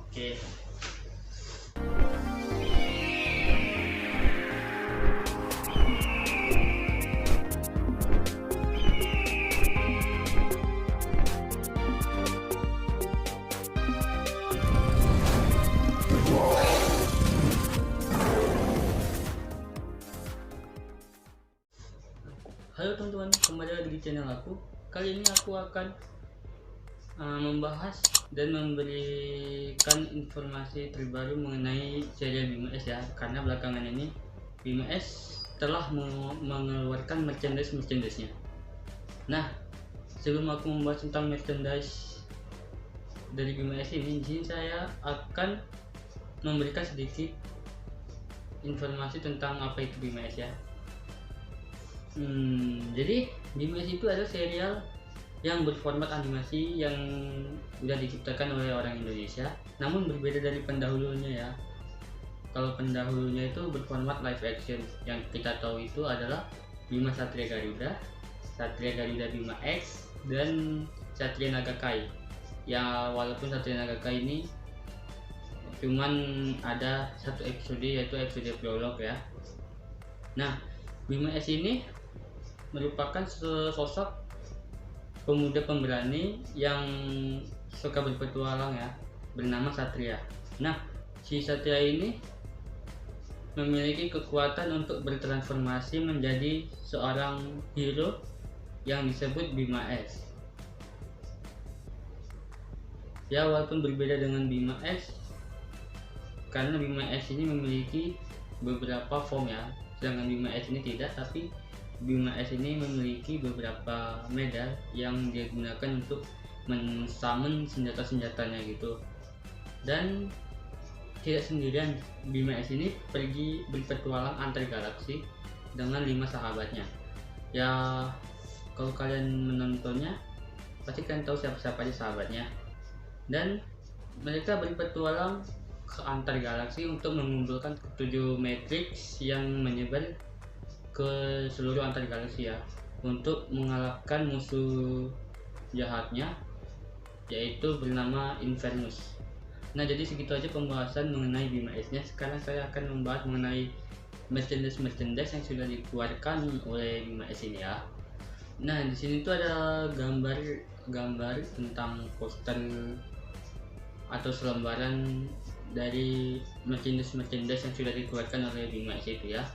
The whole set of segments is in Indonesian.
Oke. Halo teman-teman, kembali lagi di channel aku. Kali ini aku akan membahas dan memberikan informasi terbaru mengenai serial Bima S ya. Karena belakangan ini Bima S telah mengeluarkan merchandise-nya. Nah, sebelum aku membahas tentang merchandise dari Bima S ini, di sini saya akan memberikan sedikit informasi tentang apa itu Bima S ya. Jadi Bima S itu adalah serial yang berformat animasi yang sudah diciptakan oleh orang Indonesia, namun berbeda dari pendahulunya ya. Kalau pendahulunya itu berformat live action, yang kita tahu itu adalah Bima Satria Garuda, Satria Garuda Bima X, dan Satria Naga Kai. Ya walaupun Satria Naga Kai ini cuman ada satu episode, yaitu episode prolog ya. Nah, Bima S ini merupakan sosok pemuda pemberani yang suka berpetualang ya, bernama Satria. Nah, si Satria ini memiliki kekuatan untuk bertransformasi menjadi seorang hero yang disebut Bima S. Ya, walaupun berbeda dengan Bima S, karena Bima S ini memiliki beberapa form ya, sedangkan Bima S ini tidak, tapi Bima S ini memiliki beberapa medal yang dia gunakan untuk men-summon senjata-senjatanya gitu. Dan tidak sendirian, Bima S ini pergi berpetualang antar galaksi dengan 5 sahabatnya. Ya, kalau kalian menontonnya pasti kalian tahu siapa-siapa aja sahabatnya. Dan mereka berpetualang ke antar galaksi untuk mengumpulkan ketujuh matrix yang menyebar ke seluruh antar galaksi ya, untuk mengalahkan musuh jahatnya, yaitu bernama Infernus. Nah, jadi segitu aja pembahasan mengenai Bima S nya. Sekarang saya akan membahas mengenai merchandise yang sudah dikeluarkan oleh Bima S ini ya. Nah, di sini tuh ada gambar tentang poster atau selembaran dari merchandise yang sudah dikeluarkan oleh Bima S itu ya.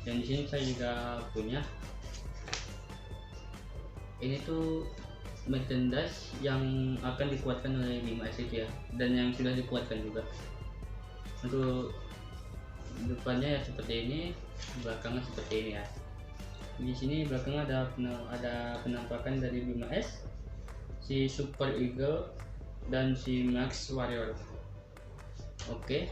Dan di sini saya juga punya. Ini tuh merchandise yang akan dikuatkan oleh Bima S itu ya, dan yang sudah dikuatkan juga. Untuk depannya ya seperti ini, belakangnya seperti ini ya. Di sini belakangnya ada penampakan dari Bima S, si Super Eagle, dan si Max Warrior. Oke.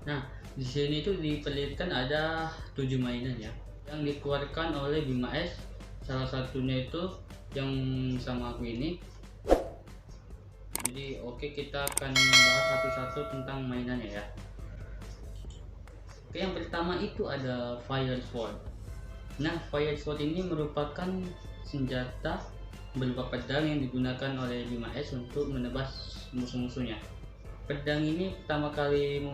Nah, di sini itu diperlihatkan ada 7 mainan ya yang dikeluarkan oleh Bima S. Salah satunya itu yang sama aku ini. Jadi kita akan bahas satu-satu tentang mainannya ya. Oke, yang pertama itu ada Fire Sword. Nah, Fire Sword ini merupakan senjata berupa pedang yang digunakan oleh Bima S untuk menebas musuh-musuhnya. Pedang ini pertama kali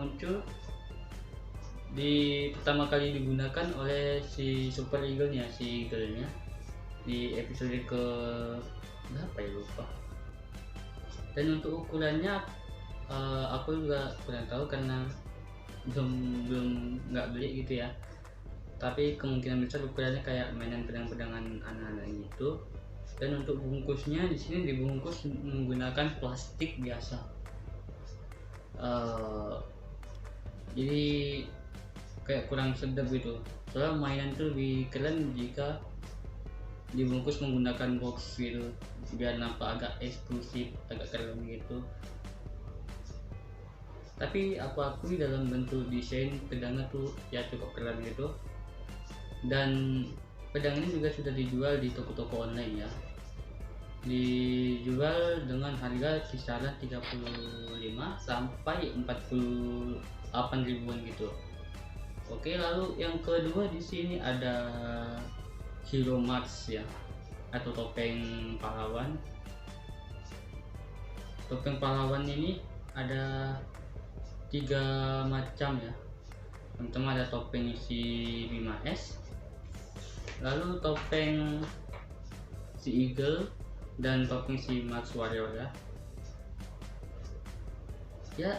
digunakan oleh si Super Eagle-nya, si Eagle-nya di episode ke berapa ya, lupa. Dan untuk ukurannya aku juga kurang tahu karena belum nggak beli gitu ya. Tapi kemungkinan besar ukurannya kayak mainan pedang-pedangan anak-anak gitu. Dan untuk bungkusnya di sini dibungkus menggunakan plastik biasa. Jadi kayak kurang sedap gitu. Soalnya mainan itu lebih keren jika dibungkus menggunakan box gitu, biar nampak agak eksklusif, agak keren gitu. Tapi aku akui dalam bentuk desain pedangnya tuh ya cukup keren gitu. Dan pedang ini juga sudah dijual di toko-toko online ya. Dijual dengan harga kisaran 35 sampai 48 ribuan gitu. Oke, lalu yang kedua di sini ada Hero Mask ya, atau topeng pahlawan. Topeng pahlawan ini ada 3 macam ya. Pertama ada topeng si Bima S, lalu topeng si Eagle, dan topeng si Max Warrior ya. Ya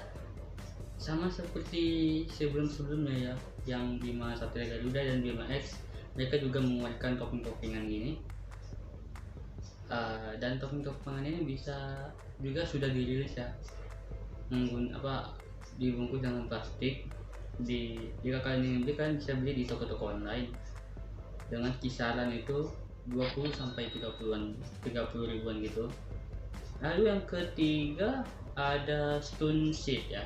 sama seperti sebelum-sebelumnya ya, yang Bima Satria Garuda dan Bima X, mereka juga mengeluarkan topeng-topengan gini. Dan topeng-topengan ini bisa juga sudah dirilis ya, dibungkus dengan plastik. Jika kalian ingin beli, kalian bisa beli di toko-toko online dengan kisaran itu 20 sampai 30 ribuan gitu. Lalu yang ketiga ada Stone Shield ya.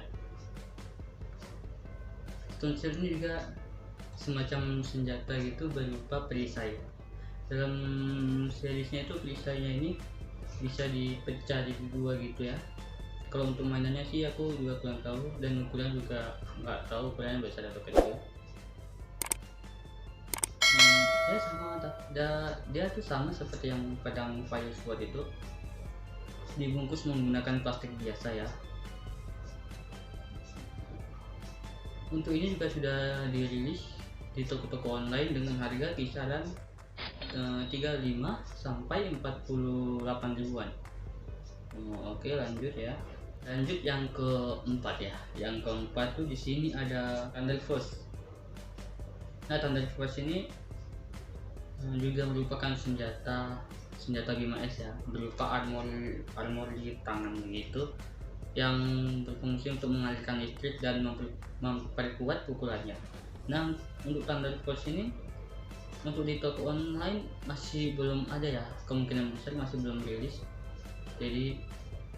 Stone Shield ini juga semacam senjata gitu berupa perisai. Dalam seriesnya itu perisainya ini bisa dipecah jadi 2 gitu ya. Kalau untuk mainannya sih aku juga kurang tahu, dan ukuran juga nggak tahu ukurannya besar atau kecil. Ya sama, dia tuh sama seperti yang pedang Fire Sword itu, dibungkus menggunakan plastik biasa ya. Untuk ini juga sudah dirilis di toko-toko online dengan harga kisaran 35 sampai 48 ribuan. Oke, lanjut ya. Lanjut yang keempat ya. Yang keempat tuh di sini ada Thunder Force. Nah, Thunder Force ini juga merupakan senjata Bima S ya, berupa armor di tangan gitu, yang berfungsi untuk mengalirkan listrik dan memperkuat pukulannya. Nah, untuk Thunder Force ini untuk di toko online masih belum ada ya, kemungkinan besar masih belum rilis, jadi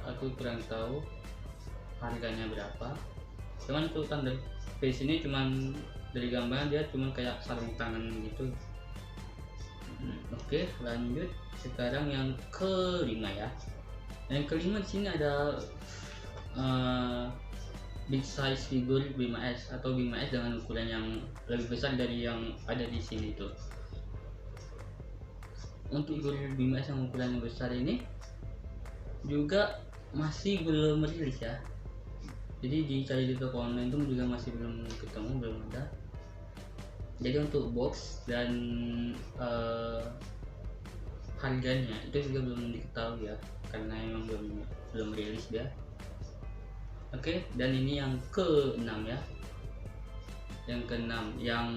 aku kurang tahu harganya berapa. Cuman untuk Thunder Force ini cuman dari gambaran dia cuman kayak sarung tangan gitu. Oke, lanjut sekarang yang kelima ya. Yang kelima di sini ada big size figur Bima S atau Bima S dengan ukuran yang lebih besar dari yang ada di sini tuh. Untuk figur Bima S yang ukurannya besar ini juga masih belum rilis ya. Jadi dicari di toko online itu juga masih belum ketemu, belum ada. Jadi untuk box dan harganya itu juga belum diketahui ya, karena emang belum rilis dia. Oke, dan ini yang keenam ya. Yang keenam yang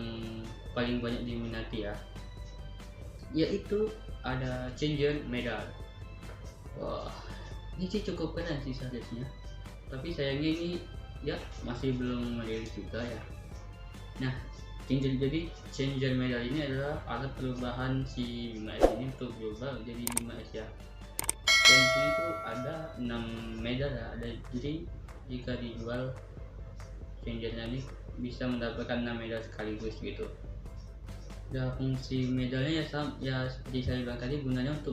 paling banyak diminati ya, yaitu ada Changer Medal. Wah, ini sih cukup keren sih seharusnya, tapi sayangnya ini ya masih belum rilis juga ya. Nah, jadi Changer Medal ini adalah alat perubahan si Bima S ini untuk berubah jadi Bima S ya. Dan di sini tuh ada 6 medal ya. Jadi jika dijual Changernya ini bisa mendapatkan 6 medal sekaligus gitu. Dan fungsi medalnya ya seperti saya bilang tadi, gunanya untuk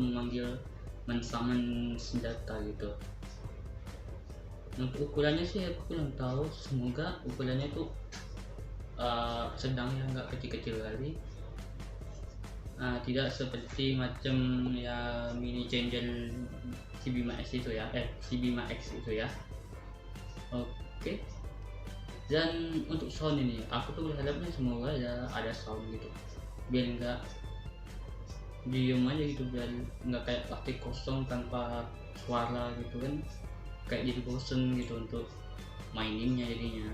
mensummon senjata gitu. Untuk ukurannya sih aku kurang tahu, semoga ukurannya tuh sedang ya, nggak kecil-kecil kali. Tidak seperti macam ya mini changer si Bima S itu ya, si Bima X itu ya. Oke. Dan untuk sound ini aku tuh berharapnya semoga ya ada sound gitu, biar nggak diem aja gitu, biar nggak kayak plastik kosong tanpa suara gitu kan, kayak jadi bosen gitu untuk maininnya jadinya.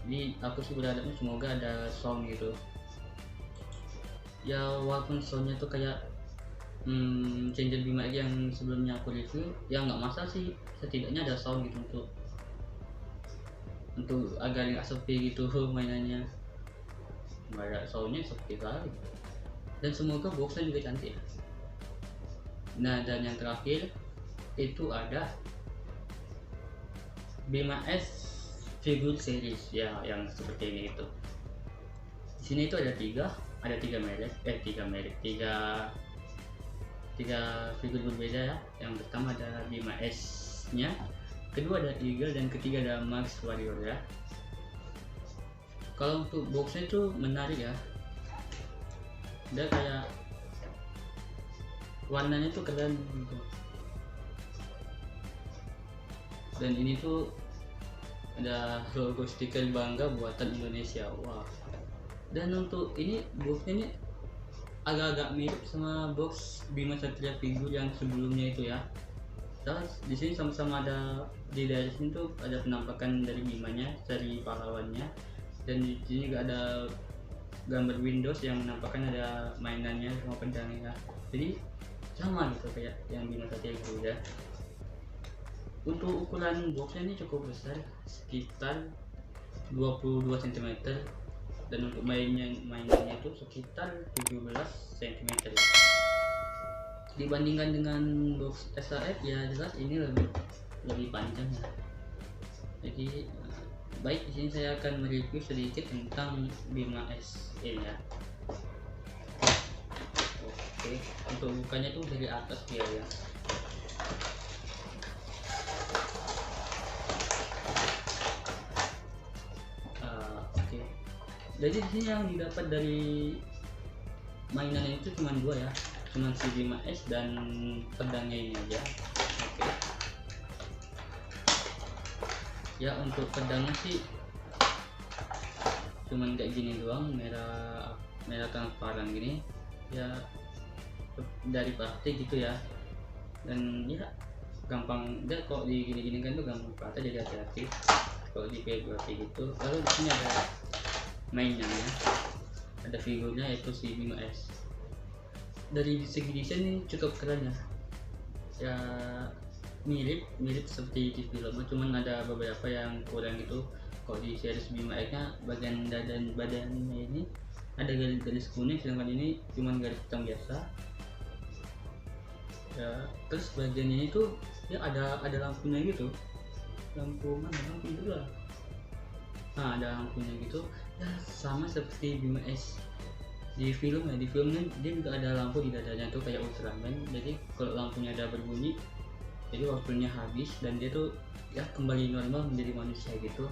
Jadi aku sih berharapnya semoga ada sound gitu ya, walaupun soundnya tuh kayak Changer Bima yang sebelumnya aku review ya nggak masalah sih, setidaknya ada sound gitu untuk agar nggak sepi gitu mainannya. Nggak ada soundnya sepi kali, dan semoga boxnya juga cantik. Nah, dan yang terakhir itu ada Bima S figur series ya, yang seperti ini itu. Di sini itu ada tiga figur berbeda ya. Yang pertama ada Bima S nya, kedua ada Eagle, dan ketiga ada Max Warrior ya. Kalau untuk boxnya itu menarik ya, dia kayak warnanya tuh keren gitu. dan ini tuh ada logo stiker bangga buatan Indonesia. Wah, dan untuk ini boxnya ini agak-agak mirip sama box Bima Satria Figur yang sebelumnya itu ya. Terus di sini sama-sama ada, di dari sini tuh ada penampakan dari Bimanya, dari pahlawannya, dan di sini juga ada gambar Windows yang menampakkan ada mainannya sama pedangnya. Jadi sama gitu kayak yang Bima Satria Figur ya. Untuk ukuran boxnya ini cukup besar, sekitar 22 cm, dan untuk mainannya itu sekitar 17 cm. Dibandingkan dengan box SAF ya jelas ini lebih panjang ya. Jadi baik, di sini saya akan mereview sedikit tentang Bima SE ya. Oke, untuk bukanya tuh dari atas dia ya. Jadi di sini yang didapat dari mainannya itu cuma dua ya, cuma si Bima S dan pedangnya ini aja. Oke. Ya untuk pedangnya sih cuman kayak gini doang, merah transparan gini ya, dari plastik gitu ya, dan ya gampang dia kok di gini kan tuh gampang patah, jadi hati-hati kalau di PBT gitu. Lalu di sini ada mainnya ya, ada figurnya yaitu si Bima S. Dari segi desain ini cukup keren ya, ya mirip seperti di film, cuman ada beberapa yang kurang gitu. Kalau di series Bima X nya bagian dada dan badannya ini ada garis kuning, sedangkan ini cuman garis hitam biasa ya. Terus bagian ini tuh ya ada lampunya gitu, lampu itu lah. Nah ada lampunya gitu ya, sama seperti Bima S di film ya. Di filmnya dia juga ada lampu di dadanya tuh kayak Ultraman. Jadi kalau lampunya ada berbunyi, jadi waktunya habis dan dia tuh ya kembali normal menjadi manusia gitu.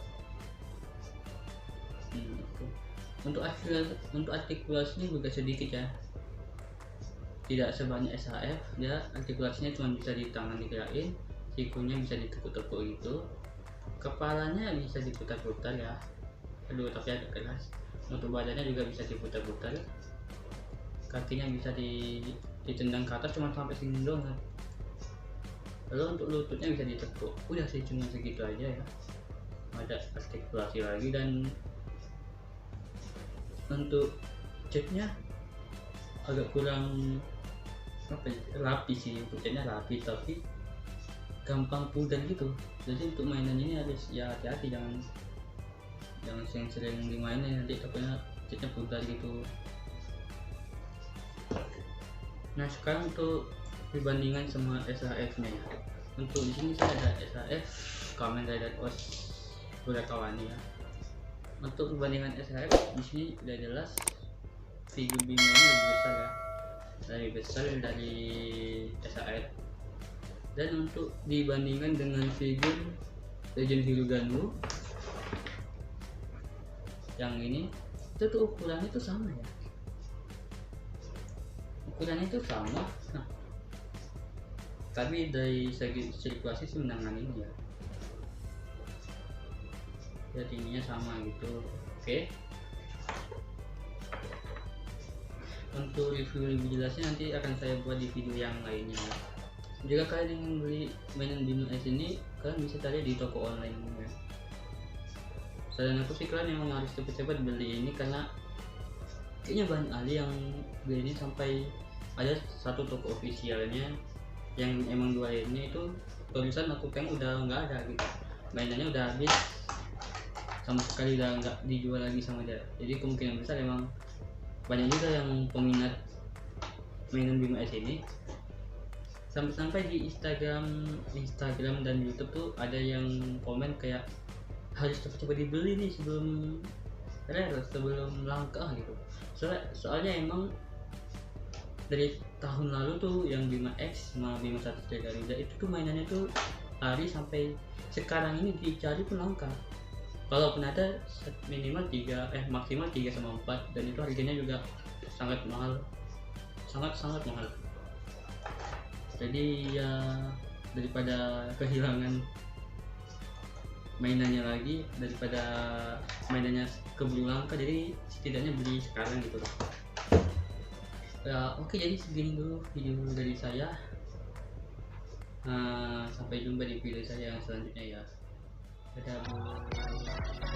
Untuk artikulasinya juga sedikit ya, tidak sebanyak SHF ya. Artikulasinya cuma bisa di tangan digerakin, sikunya bisa ditekuk-tekuk gitu, kepalanya bisa diputar-putar ya, aduh tapi agak keras. Untuk badannya juga bisa diputar-putar, kakinya bisa ditendang ke atas cuma sampai sini doang kan. Lalu untuk lututnya bisa ditekuk. Udah sih cuma segitu aja ya, ada artikulasi lagi. Dan untuk catnya agak kurang rapi sih, untuk catnya rapi tapi gampang pudar gitu. Jadi untuk mainan ini harus ya hati-hati, jangan sering dimainin, nanti takutnya catnya pudar gitu. Nah sekarang untuk perbandingan sama SHF nya ya. Untuk di sini saya ada SHF Kamen Rider OS Burakawani ya. Untuk perbandingan SHF di sini udah jelas figur Bima ini lebih besar ya, lebih besar dari SHF. Dan untuk dibandingkan dengan figur Legend Hero Ganwu yang ini, itu tuh ukurannya tuh sama ya, ukurannya itu sama. Nah, tapi dari segi sirkulasi sih menangani ini ya, ya tingginya sama gitu. Oke. Untuk review lebih jelasnya nanti akan saya buat di video yang lainnya. Jika kalian ingin beli mainan Bima S ini, kalian bisa cari di toko online ya. Saran aku sih kalian memang harus cepat-cepat beli ini, karena kayaknya banyak ahli yang beli ini, sampai ada satu toko officialnya yang emang jual ini itu tulisan aku tengok udah nggak ada gitu, mainannya udah habis sama sekali, udah nggak dijual lagi sama dia. Jadi kemungkinan besar emang banyak juga yang peminat mainan Bima S ini. Sampai di Instagram dan YouTube tuh ada yang komen kayak harus cepat-cepat dibeli nih sebelum rare, sebelum langka gitu. Soalnya emang dari tahun lalu tuh yang Bima X sama Bima Satria Garuda itu tuh mainannya tuh lari, sampai sekarang ini dicari pun langka. Kalaupun ada minimal 3 maksimal 3 sama 4, dan itu harganya juga sangat mahal, sangat mahal. Jadi ya daripada kehilangan mainannya lagi daripada mainannya keburu langka, jadi setidaknya beli sekarang gitu loh ya. Oke, jadi segini dulu video dari saya. Sampai jumpa di video saya yang selanjutnya ya. Dadah, bro.